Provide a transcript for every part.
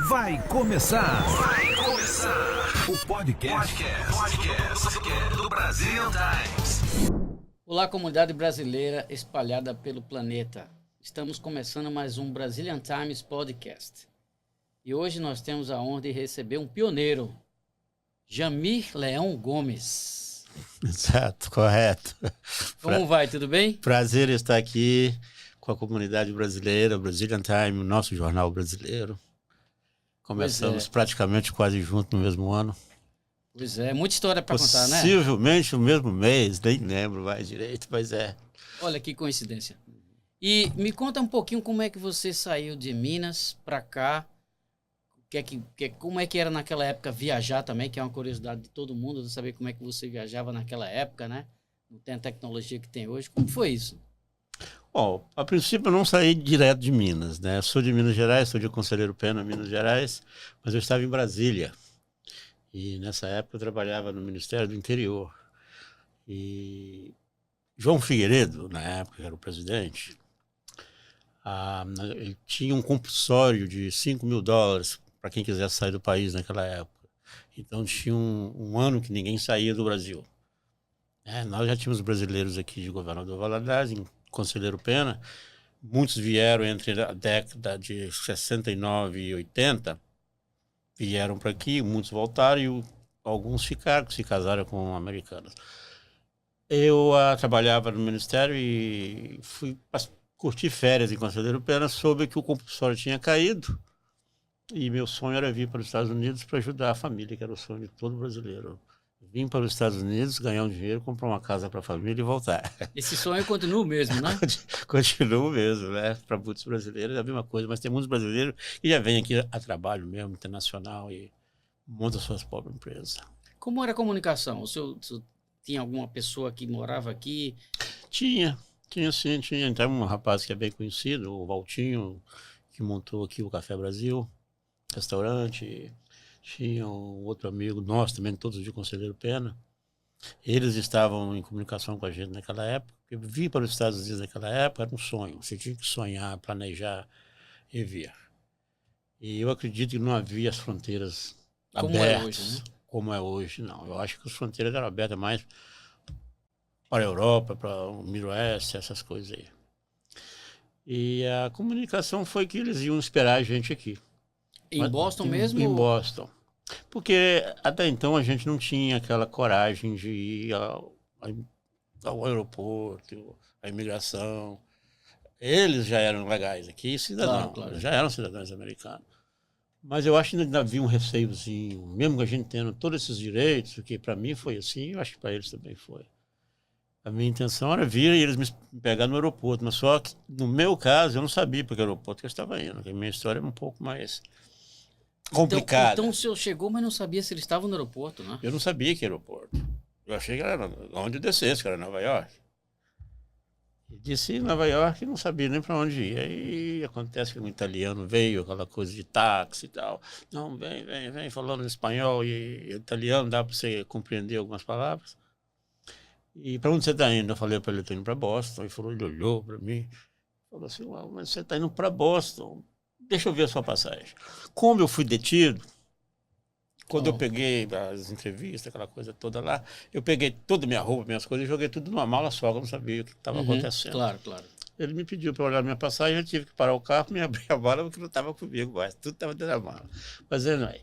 Vai começar o podcast do Brazilian Times. Olá, comunidade brasileira espalhada pelo planeta. Estamos começando mais um Brazilian Times Podcast. E hoje nós temos a honra de receber um pioneiro, Jamir Leão Gomes. Exato, correto. Como vai, tudo bem? Prazer estar aqui com a comunidade brasileira, Brazilian Time, o nosso jornal brasileiro. Começamos praticamente quase junto no mesmo ano. Pois é, muita história para contar, né? Possivelmente no mesmo mês, nem lembro mais direito, mas é. Olha que coincidência. E me conta um pouquinho como é que você saiu de Minas para cá, como é que era naquela época viajar também, que é uma curiosidade de todo mundo, de saber como é que você viajava naquela época, né? Não tem a tecnologia que tem hoje. Como foi isso? Bom, a princípio eu não saí direto de Minas, né? Eu sou de Minas Gerais, sou de Conselheiro Pena, Minas Gerais, mas eu estava em Brasília. E nessa época eu trabalhava no Ministério do Interior. E João Figueiredo, na época, que era o presidente, ele tinha um compulsório de $5.000 para quem quisesse sair do país naquela época. Então tinha um ano que ninguém saía do Brasil. Nós já tínhamos brasileiros aqui de Governador Valadares, em Conselheiro Pena. Muitos vieram entre a década de 69 e 80, vieram para aqui, muitos voltaram e alguns ficaram, se casaram com americanos. Eu trabalhava no Ministério e fui curtir férias em Conselheiro Pena, soube que o compulsório tinha caído e meu sonho era vir para os Estados Unidos para ajudar a família, que era o sonho de todo brasileiro. Vim para os Estados Unidos, ganhar um dinheiro, comprar uma casa para a família e voltar. Esse sonho continua o mesmo, né? Continua mesmo, né? Para muitos brasileiros é a mesma coisa, mas tem muitos brasileiros que já vêm aqui a trabalho mesmo, internacional, e montam suas próprias empresas. Como era a comunicação? O senhor tinha alguma pessoa que morava aqui? Tinha sim. Então, um rapaz que é bem conhecido, o Valtinho, que montou aqui o Café Brasil, restaurante. Tinha um outro amigo nosso, também todos de Conselheiro Pena. Eles estavam em comunicação com a gente naquela época. Eu vir para os Estados Unidos naquela época era um sonho. Você tinha que sonhar, planejar e vir. E eu acredito que não havia as fronteiras abertas. Hoje, né? Como é hoje, não. Eu acho que as fronteiras eram abertas mais para a Europa, para o Midwest, essas coisas aí. E a comunicação foi que eles iam esperar a gente aqui. Em Boston mesmo? Em Boston. Porque até então a gente não tinha aquela coragem de ir ao aeroporto, à imigração. Eles já eram legais aqui, cidadãos, claro. Já eram cidadãos americanos. Mas eu acho que ainda havia um receiozinho, mesmo que a gente tendo todos esses direitos, que para mim foi assim, eu acho que para eles também foi. A minha intenção era vir e eles me pegar no aeroporto, mas só que no meu caso eu não sabia para que aeroporto que eu estava indo, porque a minha história é um pouco mais complicada. Então o senhor chegou, mas não sabia se eles estavam no aeroporto, né? Eu não sabia que aeroporto. Eu achei que era onde eu descesse, que era Nova York. E desci em Nova York e não sabia nem para onde ir. Aí acontece que um italiano veio, aquela coisa de táxi e tal. Não, vem falando espanhol e italiano, dá para você compreender algumas palavras. E para onde você está indo? Eu falei para ele, estou indo para Boston. Ele olhou para mim, falou assim, mas você está indo para Boston? Deixa eu ver a sua passagem. Como eu fui detido, quando eu peguei as entrevistas, aquela coisa toda lá, eu peguei toda a minha roupa, minhas coisas e joguei tudo numa mala só, que eu não sabia o que estava acontecendo. Claro. Ele me pediu para olhar minha passagem, eu tive que parar o carro, me abrir a mala, porque não estava comigo mais, tudo estava dentro da mala. Mas aí,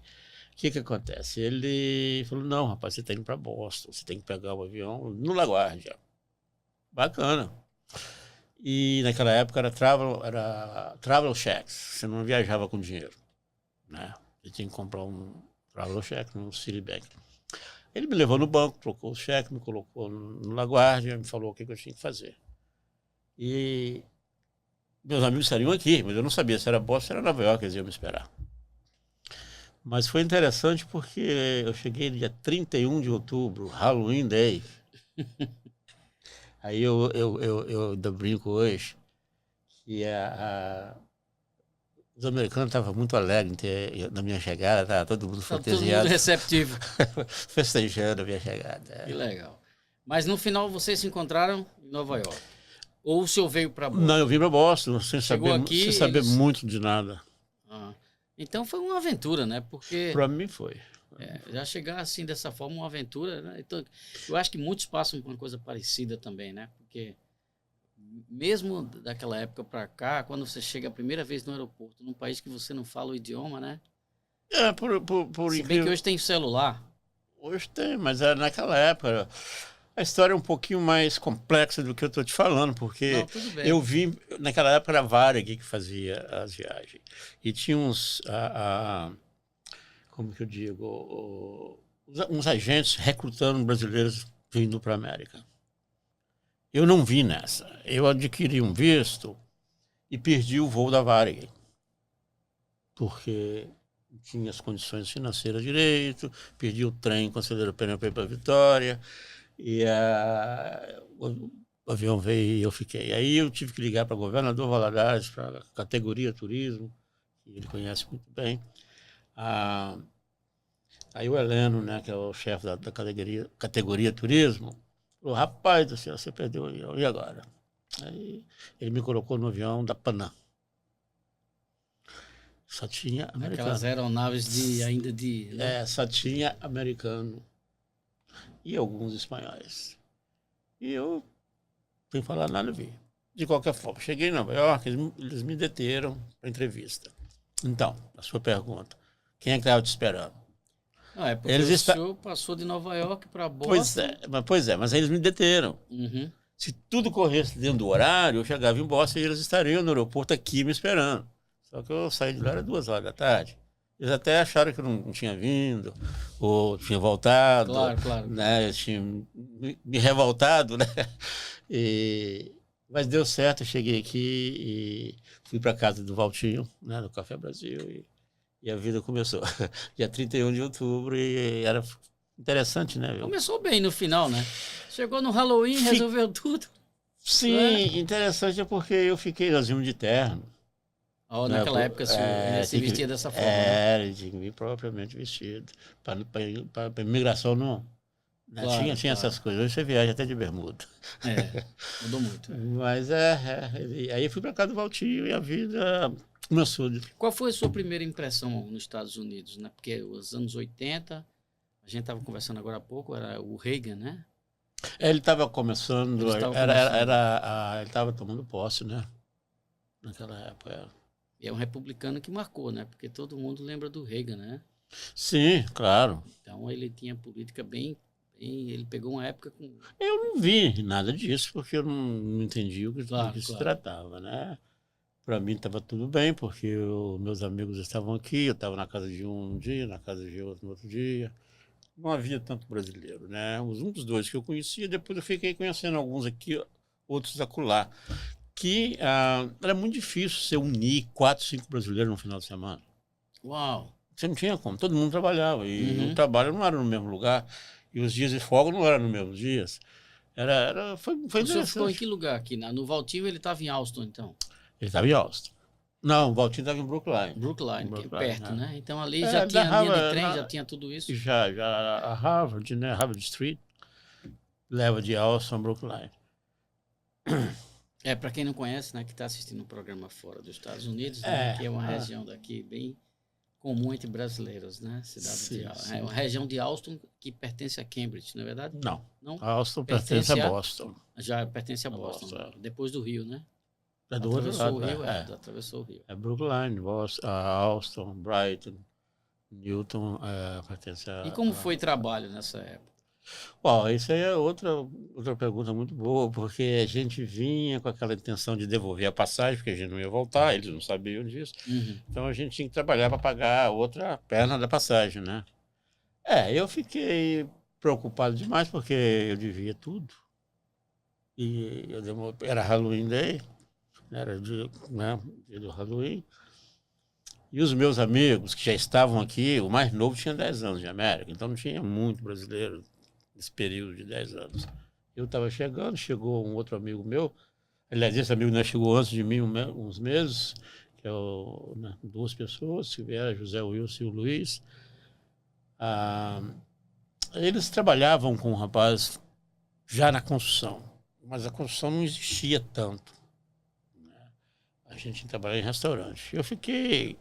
o que acontece? Ele falou, não, rapaz, você está indo para Boston, você tem que pegar o avião no LaGuardia. Bacana. E naquela época era travel checks, você não viajava com dinheiro, né? Você tinha que comprar um travel check no Citibank. Ele me levou no banco, trocou o cheque, me colocou no LaGuardia, me falou o que eu tinha que fazer. E meus amigos estariam aqui, mas eu não sabia se era Boston ou era Nova York, eles iam me esperar. Mas foi interessante porque eu cheguei no dia 31 de outubro, Halloween Day. Aí eu ainda brinco hoje que os americanos estavam muito alegres na minha chegada, estava todo mundo fantasiado. Todo mundo receptivo. Festejando a minha chegada. Que legal. Mas no final vocês se encontraram em Nova York? Ou o senhor veio para Boston? Não, eu vim para Boston, sem saber muito de nada. Então foi uma aventura, né? Porque Para mim foi. já chegar assim dessa forma, uma aventura, né? Então, eu acho que muitos passam por uma coisa parecida também, né? Porque mesmo daquela época para cá, quando você chega a primeira vez no aeroporto, num país que você não fala o idioma, né? Por Se bem que hoje tem celular. Hoje tem, mas naquela época a história é um pouquinho mais complexa do que eu estou te falando, porque Não, tudo bem. eu vi, naquela época era a Varig que fazia as viagens. E tinha como que eu digo, uns agentes recrutando brasileiros vindo para a América. Eu não vi nessa. Eu adquiri um visto e perdi o voo da Varig, porque não tinha as condições financeiras direito, perdi o trem, considero pneu para Vitória, e o avião veio e eu fiquei. Aí eu tive que ligar para o governador Valadares, para a categoria turismo, que ele conhece muito bem. Aí o Heleno, né, que é o chefe da categoria turismo, falou: rapaz do céu, você perdeu o avião, e agora? Aí ele me colocou no avião da Panam. Só tinha americano. Aquelas aeronaves ainda de... né? Só tinha americano e alguns espanhóis. E eu, sem falar nada, vi. De qualquer forma, cheguei em Nova York, eles me deteram para entrevista. Então, a sua pergunta, quem é que estava te esperando? Não, é porque o senhor passou de Nova York para Boston. Pois é, mas aí eles me deteram. Uhum. Se tudo corresse dentro do horário, eu chegava em Boston e eles estariam no aeroporto aqui me esperando. Só que eu saí de lá, era 2 horas da tarde. Eles até acharam que eu não tinha vindo, ou tinha voltado. Claro. Né? Eu tinha me revoltado, né? Mas deu certo, eu cheguei aqui e fui para casa do Valtinho, né, no Café Brasil, e a vida começou. Dia 31 de outubro, e era interessante, né? Começou bem no final, né? Chegou no Halloween, resolveu tudo. Sim, interessante é porque eu fiquei, nós vimos de terno. Naquela época se vestia dessa forma. Né? Tinha que vir propriamente vestido. Para imigração não. Né? Claro, tinha essas coisas. Hoje você viaja até de bermuda. Mudou muito. Mas aí eu fui para casa do Valtinho e a vida começou. Qual foi a sua primeira impressão nos Estados Unidos? Né? Porque os anos 80, a gente estava conversando agora há pouco, era o Reagan, né? Ele estava começando, ele estava tomando posse, né? Naquela época. E é um republicano que marcou, né? Porque todo mundo lembra do Reagan, né? Sim, claro. Então ele tinha política bem... Ele pegou uma época com... Eu não vi nada disso, porque eu não entendi do que se tratava, né? Para mim estava tudo bem, porque meus amigos estavam aqui, eu estava na casa de um dia, na casa de outro no outro dia. Não havia tanto brasileiro, né? Um dos dois que eu conhecia, depois eu fiquei conhecendo alguns aqui, outros acolá. Que era muito difícil você unir 4, 5 brasileiros no final de semana. Uau! Você não tinha como, todo mundo trabalhava, e o trabalho não era no mesmo lugar, e os dias de folga não eram nos mesmos dias. Foi o senhor ficou em que lugar aqui? No Valtinho ele estava em Austin, então? Ele estava em Austin. Não, o Valtinho estava em Brookline. Brookline, que é perto, né? Então ali já tinha linha de trem, já tinha tudo isso? Já a Harvard, né? Harvard Street, leva de Austin a Brookline. Para quem não conhece, né, que está assistindo um programa fora dos Estados Unidos, né, que é uma região daqui bem comum entre brasileiros, né? É uma região de Austin que pertence a Cambridge, não é verdade? Não. Não? Austin pertence a Boston. Já pertence a Boston, depois do Rio, né? É do outro lado. Atravessou o Rio. É Brookline, Boston, Austin, Brighton, Newton, pertence a... E como foi trabalho nessa época? Bom, isso aí é outra pergunta muito boa, porque a gente vinha com aquela intenção de devolver a passagem, porque a gente não ia voltar, eles não sabiam disso. Então a gente tinha que trabalhar para pagar a outra perna da passagem, né? Eu fiquei preocupado demais, porque eu devia tudo. E era Halloween Day, era dia do Halloween. E os meus amigos que já estavam aqui, o mais novo tinha 10 anos de América, então não tinha muito brasileiro nesse período de 10 anos. Eu estava chegando, chegou um outro amigo meu, aliás, esse amigo chegou antes de mim uns meses, que é 2 pessoas, que vieram, José Wilson e o Luiz. Eles trabalhavam com um rapaz já na construção, mas a construção não existia tanto. A gente trabalhava em restaurante. Eu fiquei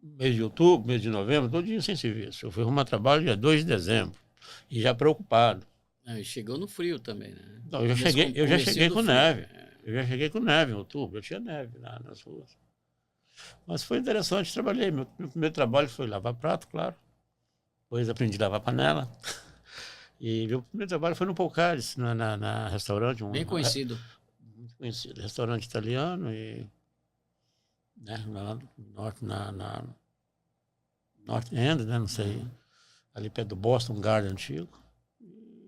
mês de outubro, mês de novembro, todo dia sem serviço. Eu fui arrumar trabalho dia 2 de dezembro. E já preocupado. E chegou no frio também, né? Não, eu já cheguei com neve. Eu já cheguei com neve em outubro. Eu tinha neve lá nas ruas. Mas foi interessante, trabalhei. Meu primeiro trabalho foi lavar prato, claro. Depois aprendi a lavar panela. E meu primeiro trabalho foi no Polcares, na restaurante. Bem conhecido. Muito conhecido. Restaurante italiano e... Né, lá no norte, North End, né, não sei. Ali perto do Boston Garden antigo.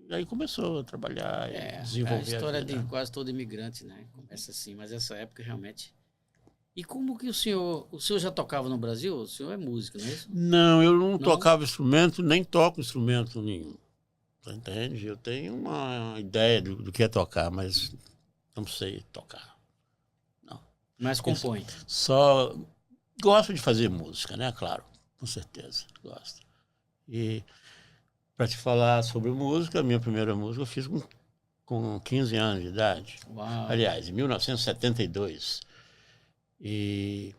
E aí começou a trabalhar e desenvolver a história vida. de quase todo imigrante, né? Começa assim, mas essa época realmente... E como que o senhor já tocava no Brasil? O senhor é músico, não é isso? Não, eu não tocava instrumento, nem toco instrumento nenhum. Você entende? Eu tenho uma ideia do que é tocar, mas não sei tocar. Não. Mas compõe. Só gosto de fazer música, né? Claro, com certeza, gosto. E para te falar sobre música, a minha primeira música eu fiz com 15 anos de idade. Uau. Aliás, em 1972. E,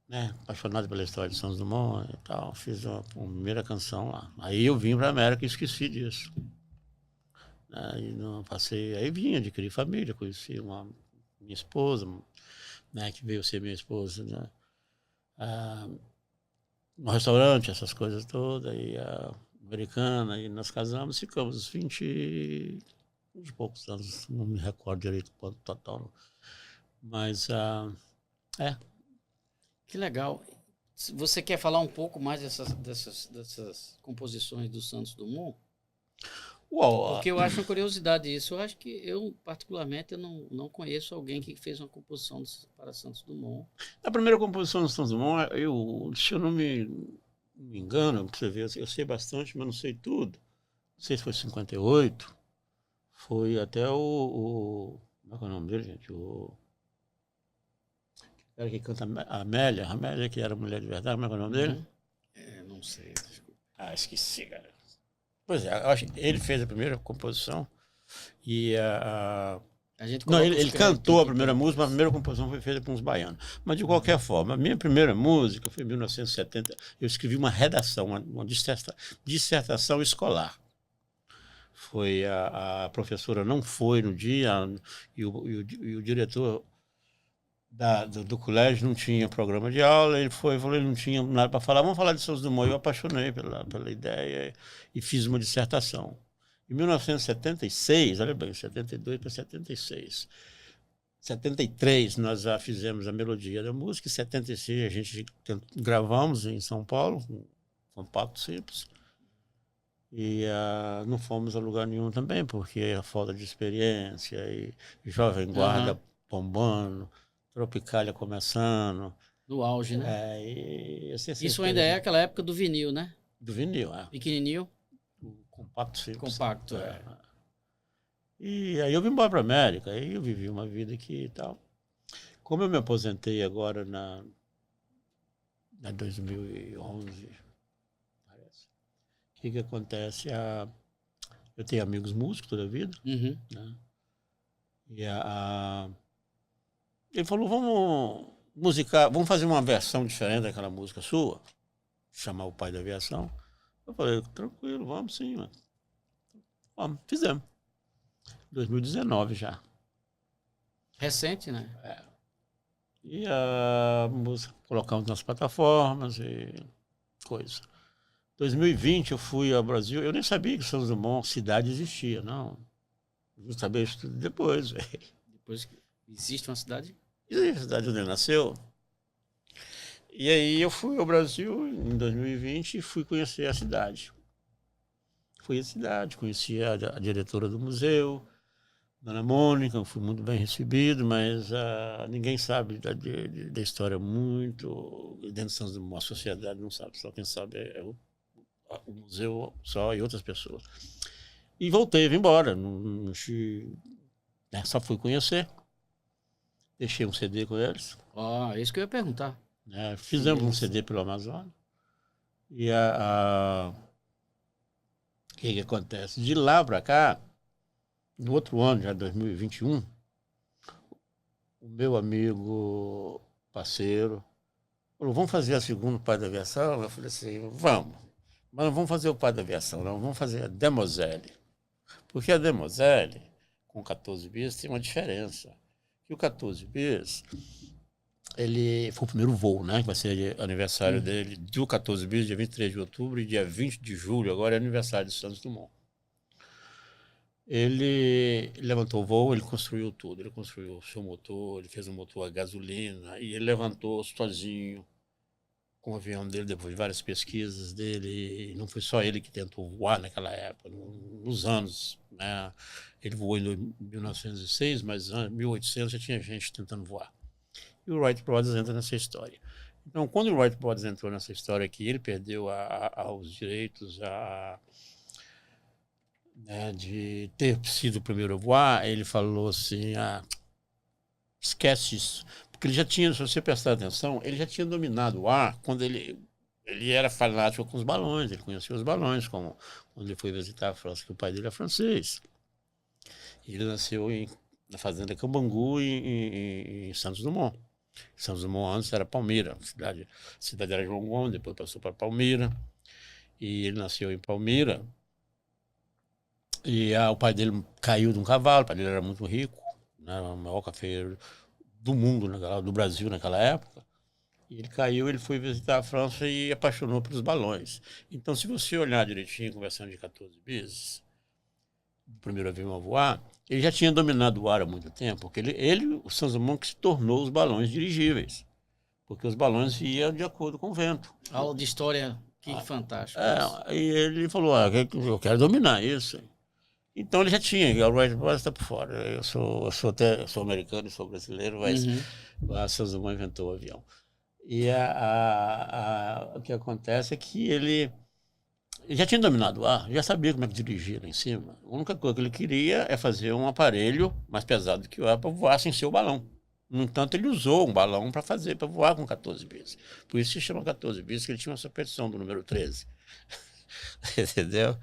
né, apaixonado pela história de Santos Dumont e tal, fiz uma primeira canção lá. Aí eu vim para a América e esqueci disso. Aí não passei, aí vim, adquiri família, conheci minha esposa, né, que veio ser minha esposa, né, no restaurante, essas coisas todas, e a americana, e nós casamos, ficamos 20 e poucos anos, não me recordo direito quanto total. Mas, Que legal. Você quer falar um pouco mais dessas composições do Santos Dumont? Porque eu acho uma curiosidade isso. Eu acho que eu, particularmente, eu não conheço alguém que fez uma composição para Santos Dumont. A primeira composição do Santos Dumont, se eu não me engano, pra você ver, eu sei bastante, mas não sei tudo. Não sei se foi 58. Foi até como é que é o nome dele, gente? O cara que canta a Amélia, que era mulher de verdade, como é que é o nome dele? Não sei, desculpa. Esqueci, cara. Pois é, eu acho que ele fez a primeira composição e não, ele cantou a primeira música, mas a primeira composição foi feita por uns baianos. Mas, de qualquer forma, a minha primeira música foi em 1970. Eu escrevi uma redação, uma dissertação escolar. Foi a professora não foi no dia e o diretor do colégio não tinha programa de aula, ele falou, ele não tinha nada para falar, vamos falar de Santos Dumont. Eu apaixonei pela ideia e fiz uma dissertação. Em 1976, olha bem, 72 para 76. 73 nós já fizemos a melodia da música, em 76 a gente gravamos em São Paulo, com compacto simples, e não fomos a lugar nenhum também, porque a falta de experiência, e Jovem Guarda bombando, Tropicália começando. No auge, né? Isso ainda é aquela época do vinil, né? Do vinil, Pequenininho. O compacto simples. Compacto, E aí eu vim embora para a América, aí eu vivi uma vida aqui e tal. Como eu me aposentei agora na 2011, parece, o que acontece? Eu tenho amigos músicos toda a vida, né? E ele falou, vamos musicar, vamos fazer uma versão diferente daquela música sua, chamar o Pai da Aviação. Eu falei, tranquilo, vamos sim, mano. Vamos, fizemos. 2019 já. Recente, né? E a música colocamos nas plataformas e coisa. 2020 eu fui ao Brasil, eu nem sabia que Santos Dumont cidade existia, não. Eu sabia isso tudo depois, velho. Depois que existe uma cidade? Existe a cidade onde ele nasceu. E aí eu fui ao Brasil em 2020 e fui conhecer a cidade. Fui à cidade, conheci a diretora do museu, Dona Mônica, fui muito bem recebido, mas ninguém sabe da história muito. Dentro de Santos Dumont, a sociedade não sabe, só quem sabe é o museu só e outras pessoas. E voltei, vim embora. Só fui conhecer. Deixei um CD com eles. Isso que eu ia perguntar. Fizemos um CD pelo Amazonas. E o que acontece? De lá para cá, no outro ano, já 2021, o meu amigo, parceiro, falou, vamos fazer a segunda Pai da Aviação? Eu falei assim, vamos. Mas não vamos fazer o Pai da Aviação, não. Vamos fazer a Demoiselle. Porque a Demoiselle, com 14 bis, tem uma diferença. Que o 14 bis, ele foi o primeiro voo, né? Que vai ser aniversário dele do 14 bis, dia 23 de outubro, e dia 20 de julho, agora é aniversário de Santos Dumont. Ele levantou o voo, ele construiu tudo. Ele construiu o seu motor, ele fez um motor a gasolina, e ele levantou sozinho com o avião dele, depois de várias pesquisas dele. E não foi só ele que tentou voar naquela época, nos anos, né? Ele voou em 1906, mas em 1800 já tinha gente tentando voar. E o Wright Brothers entra nessa história. Então, quando o Wright Brothers entrou nessa história aqui, ele perdeu os direitos né, de ter sido o primeiro a voar. Ele falou assim, esquece isso. Porque ele já tinha, se você prestar atenção, ele já tinha dominado o ar quando ele era fanático com os balões, ele conhecia os balões, como quando ele foi visitar a França, que o pai dele é francês. Ele nasceu na fazenda Cambangu, em Santos Dumont. Santos Dumont antes era Palmeira, cidade era João Gomes, depois passou para Palmeira. E ele nasceu em Palmeira. E o pai dele caiu de um cavalo, o pai dele era muito rico, né, o maior cafeiro do mundo, do Brasil naquela época. E ele caiu, ele foi visitar a França e apaixonou pelos balões. Então, se você olhar direitinho, conversando de 14 bis, o primeiro avião a voar, ele já tinha dominado o ar há muito tempo, porque o Santos Dumont que se tornou os balões dirigíveis, porque os balões iam de acordo com o vento. Aula de história, que fantástico. E ele falou, eu quero dominar isso. Então ele já tinha, o Wright Brothers está por fora. Eu sou americano e sou brasileiro, mas a Santos Dumont inventou o avião. E o que acontece é que ele já tinha dominado o ar, já sabia como é que dirigia lá em cima. A única coisa que ele queria é fazer um aparelho mais pesado que o ar para voar sem ser o balão. No entanto, ele usou um balão para voar com 14 bis. Por isso se chama 14 bis, que ele tinha uma superstição do número 13. Entendeu?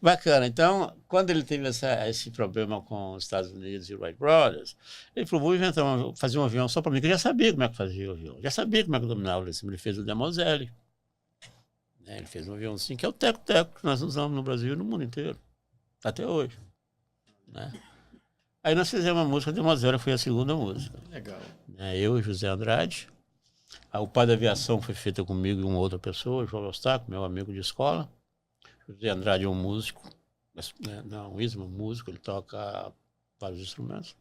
Bacana. Então, quando ele teve esse problema com os Estados Unidos e o Wright Brothers, ele falou, vou fazer um avião só para mim, que eu já sabia como é que fazia o avião, já sabia como é que dominava. Ele fez o Demoiselle. Ele fez um avião assim, que é o teco-teco que nós usamos no Brasil e no mundo inteiro, até hoje. Né? Aí nós fizemos a música Demoiselle, foi a segunda música. Legal. Eu e José Andrade. O Pai da Aviação foi feita comigo e uma outra pessoa, João Eustáquio, meu amigo de escola. José Andrade é um músico, não, um músico, ele toca vários instrumentos.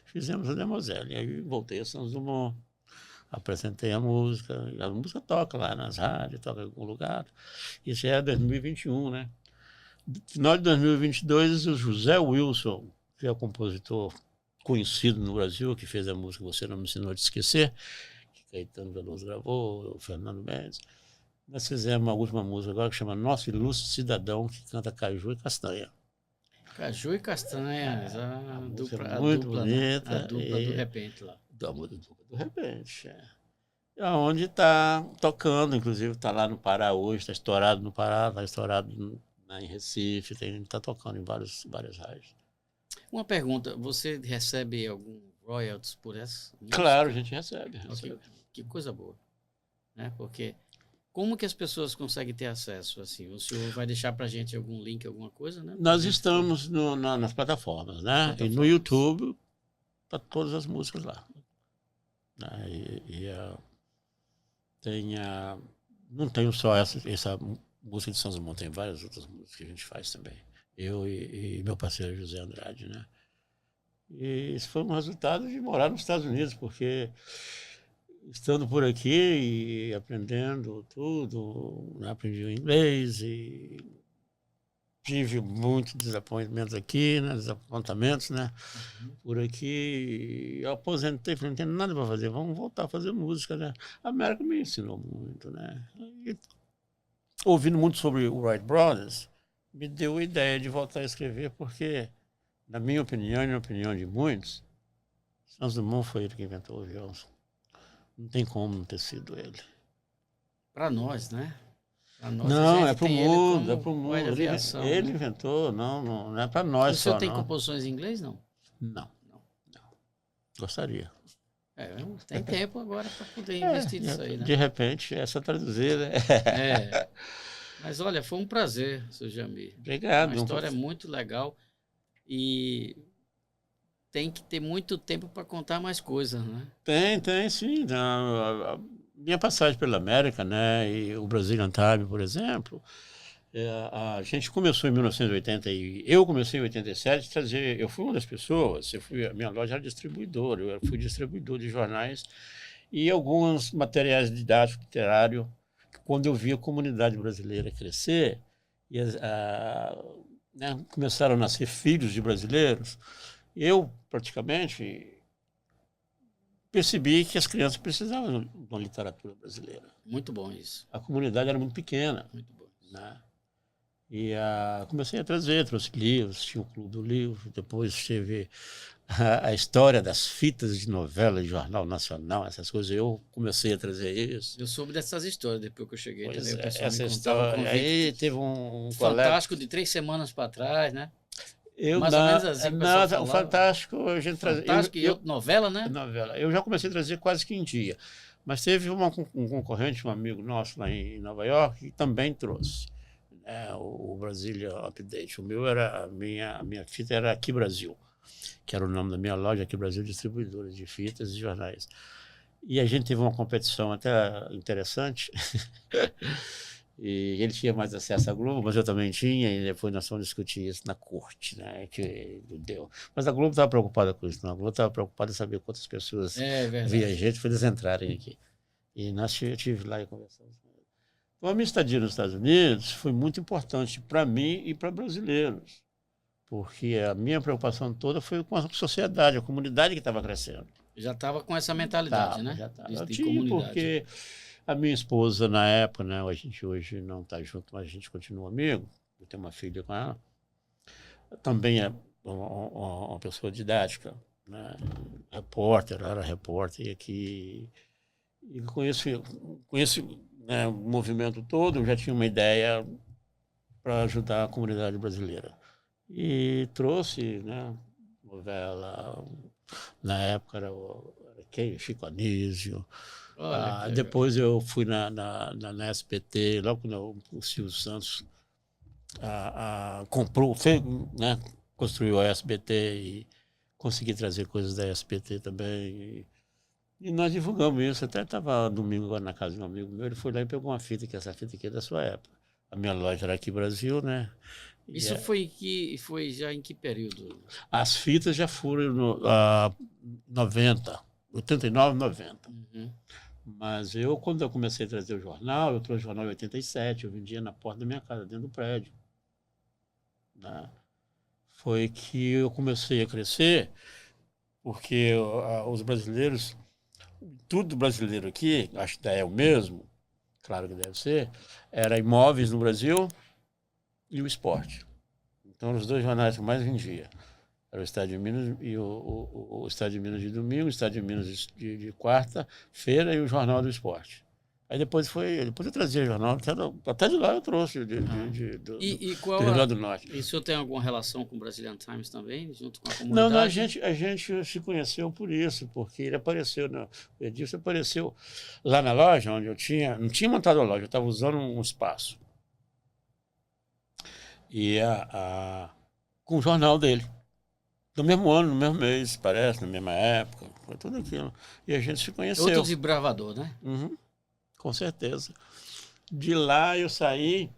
Fizemos a Demoiselle, e aí voltei a Santos Dumont, apresentei a música toca lá nas rádios, toca em algum lugar. Isso é 2021, né? No final de 2022, o José Wilson, que é o compositor conhecido no Brasil, que fez a música Você Não Me Ensinou a Te Esquecer, que Caetano Veloso gravou, o Fernando Mendes. Nós fizemos uma última música agora que chama Nosso Ilustre Cidadão, que canta Caju e Castanha. Caju e Castanha, muito bonita. A dupla do Repente lá. A dupla do Repente, Onde está tocando, inclusive está lá no Pará hoje, está estourado no Pará, está estourado em Recife, está tocando em várias rádios. Uma pergunta, você recebe algum royalties por essa música? Claro, a gente recebe. Que coisa boa. Né? Porque como que as pessoas conseguem ter acesso? Assim, o senhor vai deixar para a gente algum link, alguma coisa? Né? Nós estamos nas plataformas, né? E no YouTube, tá todas as músicas lá. Não tenho só essa música de Santos Dumont, tem várias outras músicas que a gente faz também. Eu e meu parceiro José Andrade, né? E isso foi um resultado de morar nos Estados Unidos, porque estando por aqui e aprendendo tudo, aprendi o inglês e tive muitos desapontamentos aqui, né? Desapontamentos, né? Por aqui, eu aposentei, falei, não tem nada para fazer, vamos voltar a fazer música, né? A América me ensinou muito, né? E, ouvindo muito sobre o Wright Brothers, me deu a ideia de voltar a escrever, porque, na minha opinião e na opinião de muitos, Santos Dumont foi ele que inventou o avião. Não tem como não ter sido ele. Para nós, né? Não, é para o mundo, Ele né? inventou, não é para nós só. O senhor tem composições em inglês, não? Não. Gostaria. Tem tempo agora para poder investir nisso aí, né? De repente, é só traduzir, né? Mas olha, foi um prazer, seu Jamil. Obrigado. Uma história muito legal e tem que ter muito tempo para contar mais coisas, né? Tem, sim. A minha passagem pela América, né, e o Brazilian Time, por exemplo, a gente começou em 1980 e eu comecei em 87 a trazer. Eu fui uma das pessoas. A minha loja era distribuidora. Eu fui distribuidor de jornais e alguns materiais didáticos, literários. Quando eu vi a comunidade brasileira crescer e né, começaram a nascer filhos de brasileiros, eu praticamente percebi que as crianças precisavam de uma literatura brasileira. Muito bom isso. A comunidade era muito pequena. Muito bom. Né? E comecei a trouxe livros, tinha o Clube do Livro, depois teve a história das fitas de novela, de jornal nacional, essas coisas. Eu comecei a trazer isso. Eu soube dessas histórias depois que eu cheguei também. O pessoal essa me história. Aí teve um Fantástico de 3 semanas para trás, né? Mais ou menos assim. O Fantástico, a gente trazia. Novela, né? Novela. Eu já comecei a trazer quase que em dia. Mas teve um concorrente, um amigo nosso lá em Nova York, que também trouxe. O Brasília Update. O meu era, a minha fita era Aqui Brasil, que era o nome da minha loja, Aqui Brasil, distribuidora de fitas e jornais. E a gente teve uma competição até interessante. E ele tinha mais acesso à Globo, mas eu também tinha, e depois nós fomos discutir isso na corte, né? Que deu. Mas a Globo estava preocupada com isso, não. A Globo estava preocupada em saber quantas pessoas via gente para eles entrarem aqui. E eu tive lá e conversamos com eles. Então, a minha estadia nos Estados Unidos foi muito importante para mim e para brasileiros, porque a minha preocupação toda foi com a sociedade, a comunidade que estava crescendo. Já estava com essa mentalidade, né? Já estava. De Tinha, comunidade. porque a minha esposa, na época, né, a gente hoje não está junto, mas a gente continua amigo, eu tenho uma filha com ela, também é uma pessoa didática, né, era repórter, e aqui e conheço né, o movimento todo, eu já tinha uma ideia para ajudar a comunidade brasileira. E trouxe, né, novela, na época era Chico Anísio. Depois eu fui na SBT, logo quando o Silvio Santos comprou, né, construiu a SBT e consegui trazer coisas da SBT também. E nós divulgamos isso. Até estava domingo agora na casa de um amigo meu, ele foi lá e pegou uma fita, que essa fita aqui é da sua época. A minha loja era Aqui Brasil, né? Isso foi já em que período? As fitas já foram no 89, 90. Uhum. Mas quando eu comecei a trazer o jornal, eu trouxe o jornal em 87, eu vendia na porta da minha casa, dentro do prédio. Né? Foi que eu comecei a crescer, porque os brasileiros, tudo brasileiro aqui, acho que é o mesmo, claro que deve ser, era imóveis no Brasil e o esporte. Então, eram os dois jornais que eu mais vendia. Era o Estado de Minas e o Estado de Minas de domingo, o Estado de Minas de quarta-feira e o Jornal do Esporte. Aí depois eu trazia jornal, até de lá eu trouxe, do Rio Grande do Norte. E o senhor tem alguma relação com o Brazilian Times também, junto com a comunidade? Não, a gente se conheceu por isso, porque ele apareceu, o Edilson apareceu lá na loja, onde não tinha montado a loja, eu estava usando um espaço. E com o jornal dele. No mesmo ano, no mesmo mês, parece, na mesma época, foi tudo aquilo. E a gente se conheceu. Outro desbravador, né? Uhum, com certeza. De lá eu saí,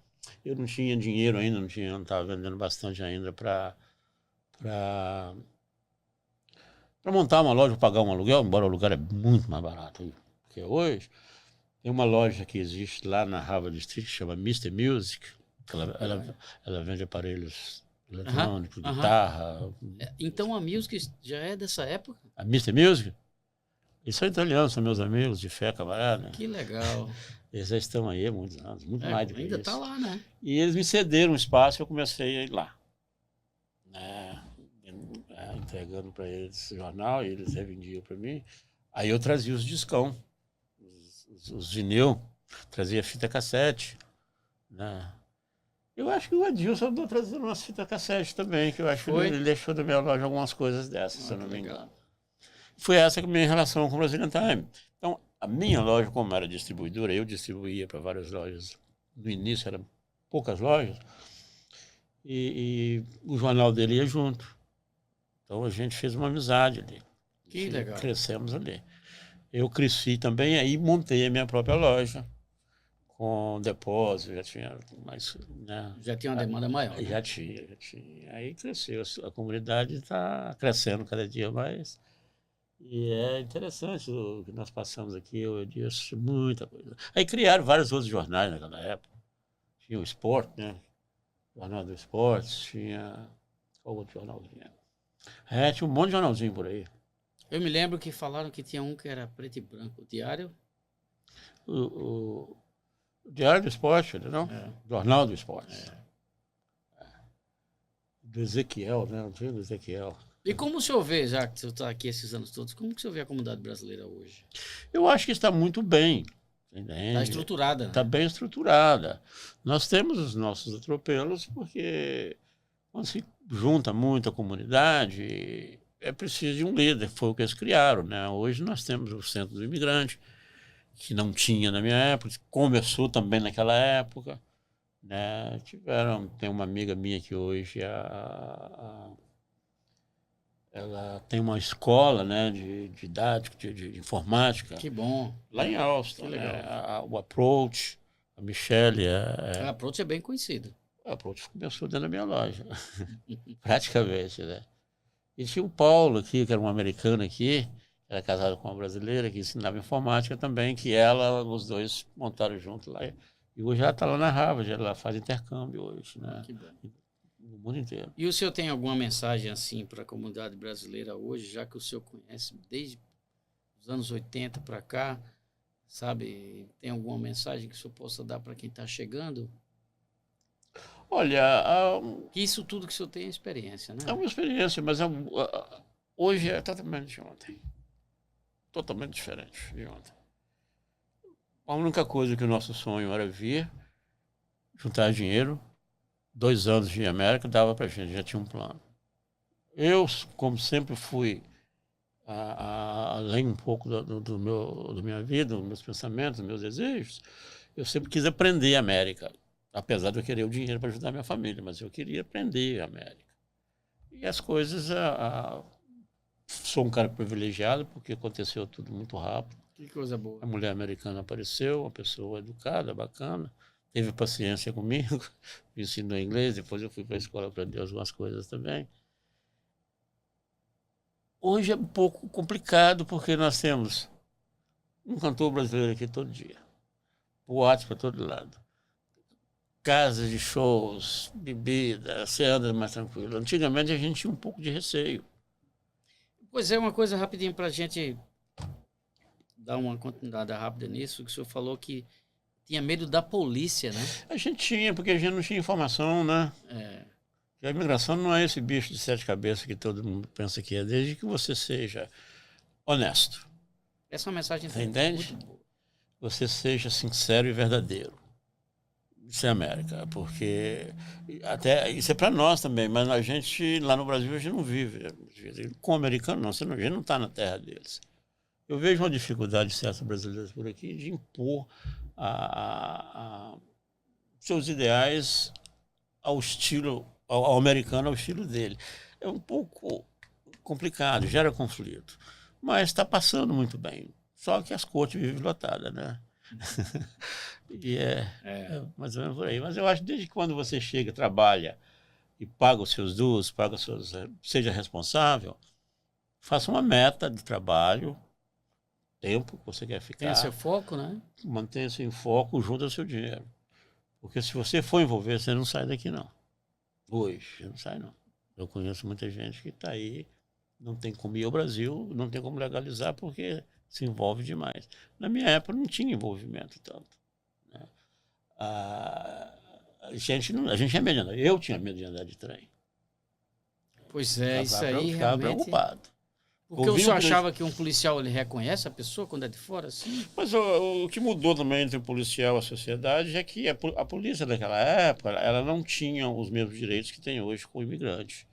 eu não tinha dinheiro ainda, não estava vendendo bastante ainda para montar uma loja, pagar um aluguel, embora o lugar é muito mais barato que hoje. Tem uma loja que existe lá na Harvard Street, que chama Mr. Music, que ela vende aparelhos eletrônico, guitarra. Então a Music já é dessa época? A Mr. Music? Eles são italianos, são meus amigos de fé, camarada. Que legal. Eles já estão aí há muitos anos, muito mais do que ainda isso. Está lá, né? E eles me cederam um espaço e eu comecei a ir lá. Entregando para eles o jornal, e eles revendiam para mim. Aí eu trazia os discão, os vinil, trazia fita cassete, né? Eu acho que o Edilson andou trazendo umas fitas cassete também, que eu acho que ele deixou da minha loja algumas coisas dessas, se eu não me engano. foi essa a minha relação com o Brazilian Time. Então, a minha loja, como era distribuidora, eu distribuía para várias lojas. No início eram poucas lojas, e o jornal dele ia junto. Então a gente fez uma amizade ali. Que legal. Crescemos ali. Eu cresci também, aí montei a minha própria loja, com depósito, já tinha mais... Né? Já tinha uma demanda maior. Já tinha. Aí cresceu, a comunidade está crescendo cada dia mais. E é interessante o que nós passamos aqui, eu disse muita coisa. Aí criaram vários outros jornais naquela época. Tinha o Esporte, né? O Jornal do Esporte, tinha... Qual outro jornalzinho? Tinha um monte de jornalzinho por aí. Eu me lembro que falaram que tinha um que era preto e branco, o Diário. O Diário do Esporte, não? Jornal do Esporte. Do Ezequiel, né? Não tinha do Ezequiel. E como o senhor vê, já que o senhor está aqui esses anos todos, como que o senhor vê a comunidade brasileira hoje? Eu acho que está muito bem. Está estruturada. Está bem estruturada. Nós temos os nossos atropelos porque quando se junta muito a comunidade, é preciso de um líder. Foi o que eles criaram, né? Hoje nós temos o Centro do Imigrante, que não tinha na minha época, começou também naquela época. Né? Tem uma amiga minha que hoje ela tem uma escola, né, de didática, de informática. Que bom. Lá em Austin. Legal. O Approach, a Michelle. A Approach é bem conhecida. A Approach começou dentro da minha loja, praticamente, né? E tinha o Paulo aqui, que era um americano aqui, era casado com uma brasileira, que ensinava informática também, que os dois montaram junto lá. E hoje ela está lá na Harvard, ela faz intercâmbio hoje, né? Que bom. No mundo inteiro. E o senhor tem alguma mensagem assim para a comunidade brasileira hoje, já que o senhor conhece desde os anos 80 para cá, sabe? Tem alguma mensagem que o senhor possa dar para quem está chegando? Olha... Isso tudo que o senhor tem é experiência, né? É uma experiência, mas hoje é totalmente de ontem. Totalmente diferente de ontem. A única coisa que o nosso sonho era vir, juntar dinheiro, 2 anos de América, dava para a gente, já tinha um plano. Eu, como sempre fui além um pouco da minha vida, dos meus pensamentos, dos meus desejos, eu sempre quis aprender a América, apesar de eu querer o dinheiro para ajudar a minha família, mas eu queria aprender a América. E as coisas, sou um cara privilegiado, porque aconteceu tudo muito rápido. Que coisa boa. A mulher americana apareceu, uma pessoa educada, bacana, teve paciência comigo, me ensinou inglês, depois eu fui para a escola aprender algumas coisas também. Hoje é um pouco complicado, porque nós temos um cantor brasileiro aqui todo dia, boates para todo lado, casas de shows, bebida, você anda mais tranquilo. Antigamente a gente tinha um pouco de receio. Pois é, uma coisa rapidinho para a gente dar uma continuidade rápida nisso, que o senhor falou que tinha medo da polícia, né? A gente tinha, porque a gente não tinha informação, né? A imigração não é esse bicho de 7 cabeças que todo mundo pensa que é, desde que você seja honesto. Essa é uma mensagem muito boa. Você seja sincero e verdadeiro. Isso é América, porque até isso é para nós também, mas a gente lá no Brasil a gente não vive. Com o americano não, a gente não está na terra deles. Eu vejo uma dificuldade de certos brasileiros por aqui de impor seus ideais ao estilo, ao americano, ao estilo dele. É um pouco complicado, gera conflito, mas está passando muito bem. Só que as cortes vivem lotadas, né? E é mais ou menos por aí. Mas eu acho que desde quando você chega, trabalha e paga os seus dues, seja responsável, faça uma meta de trabalho, tempo que você quer ficar. Tenha seu foco, né? Mantenha-se em foco junto ao seu dinheiro. Porque se você for envolver, você não sai daqui, não. Hoje, você não sai, não. Eu conheço muita gente que está aí, não tem como ir ao Brasil, não tem como legalizar porque se envolve demais. Na minha época não tinha envolvimento tanto. Né? A gente tinha medo de andar. Eu tinha medo de andar de trem. Pois é, isso aí ficava realmente... preocupado. Porque o senhor achava que um policial ele reconhece a pessoa quando é de fora, assim? Mas o que mudou também entre o policial e a sociedade é que a polícia daquela época, ela não tinha os mesmos direitos que tem hoje com o imigrante.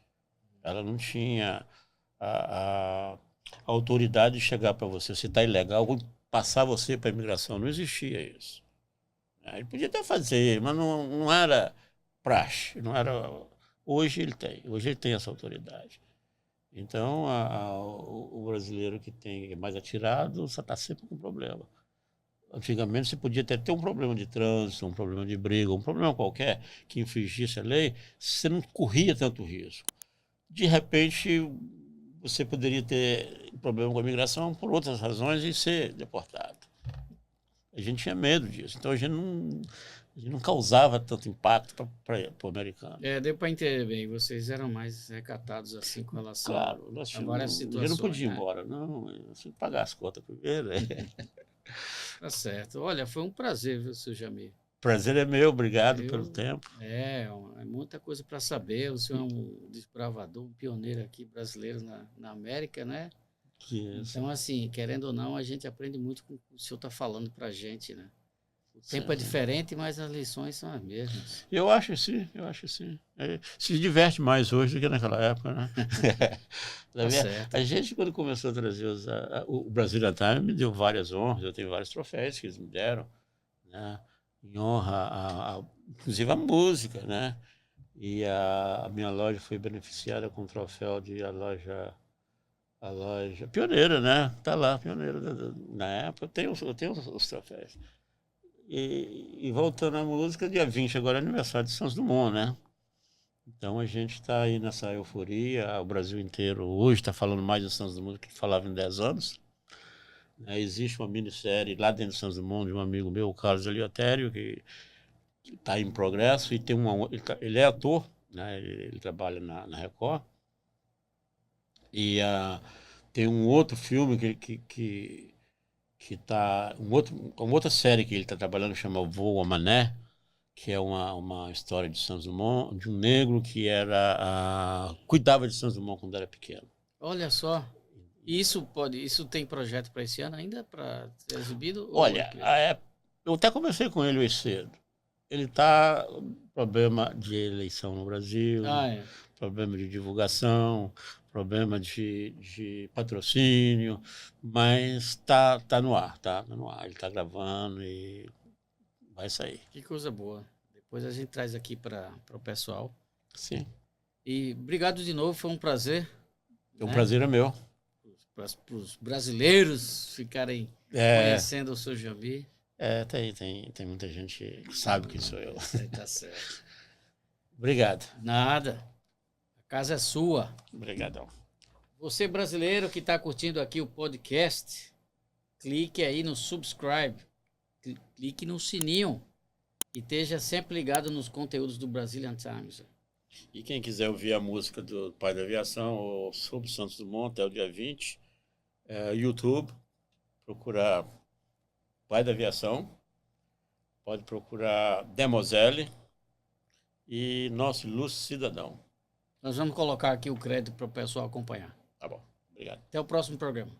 Ela não tinha a autoridade chegar para você está ilegal, vou passar você para a imigração. Não existia isso. Ele podia até fazer, mas não era praxe. Não era... Hoje ele tem essa autoridade. Então, o brasileiro que é mais atirado só está sempre com problema. Antigamente você podia ter um problema de trânsito, um problema de briga, um problema qualquer que infringisse a lei, você não corria tanto risco. De repente, você poderia ter problema com a imigração por outras razões e ser deportado. A gente tinha medo disso, então a gente não causava tanto impacto para o americano. Deu para entender bem, vocês eram mais recatados assim com relação Claro, nós a várias situações. Eu não podia ir né? embora, não, eu tinha que pagar as contas primeiro. Tá certo. Olha, foi um prazer, viu, seu Jamir? Prazer é meu, obrigado pelo tempo. É muita coisa para saber. O senhor é um desbravador, um pioneiro aqui brasileiro na América, né? Isso. Então, assim, querendo ou não, a gente aprende muito com o que o senhor está falando para a gente, né? O tempo é diferente, mas as lições são as mesmas. Eu acho sim. Se diverte mais hoje do que naquela época, né? Tá certo. A gente, quando começou a trazer o Brazilian Time, me deu várias honras, eu tenho vários troféus que eles me deram, né? Em honra, inclusive a música, né? E a minha loja foi beneficiada com o troféu de a loja pioneira, né? Tá lá, pioneira na época. Eu tenho os troféus. E voltando à música, dia 20 agora é aniversário de Santos Dumont, né? Então a gente está aí nessa euforia, o Brasil inteiro hoje está falando mais de Santos Dumont do que falava em 10 anos. Existe uma minissérie lá dentro de Santos Dumont de um amigo meu, o Carlos Eliotério, que está em progresso, e tem ele é ator, né? Ele trabalha na Record. E tem um outro filme que está... uma outra série que ele está trabalhando, chama Voo a Mané, que é uma história de Santos Dumont, de um negro que cuidava de Santos Dumont quando era pequeno. Olha só. Isso tem projeto para esse ano ainda, para ser exibido? Olha, eu até conversei com ele hoje cedo. Ele está com problema de eleição no Brasil, problema de divulgação, problema de patrocínio, mas tá no ar, tá no ar. Ele está gravando e vai sair. Que coisa boa. Depois a gente traz aqui para o pessoal. Sim. E obrigado de novo, foi um prazer. O prazer é meu. Para os brasileiros ficarem conhecendo o seu Jamir. Tem muita gente que sabe quem sou eu. Tá certo. Obrigado. Nada. A casa é sua. Obrigadão. Você brasileiro que está curtindo aqui o podcast, clique aí no subscribe, clique no sininho e esteja sempre ligado nos conteúdos do Brazilian Times. E quem quiser ouvir a música do Pai da Aviação ou sobre Santos Dumont até o dia 20, YouTube, procurar Pai da Aviação, pode procurar Demoselle e Nosso Ilustre Cidadão. Nós vamos colocar aqui o crédito para o pessoal acompanhar. Tá bom, obrigado. Até o próximo programa.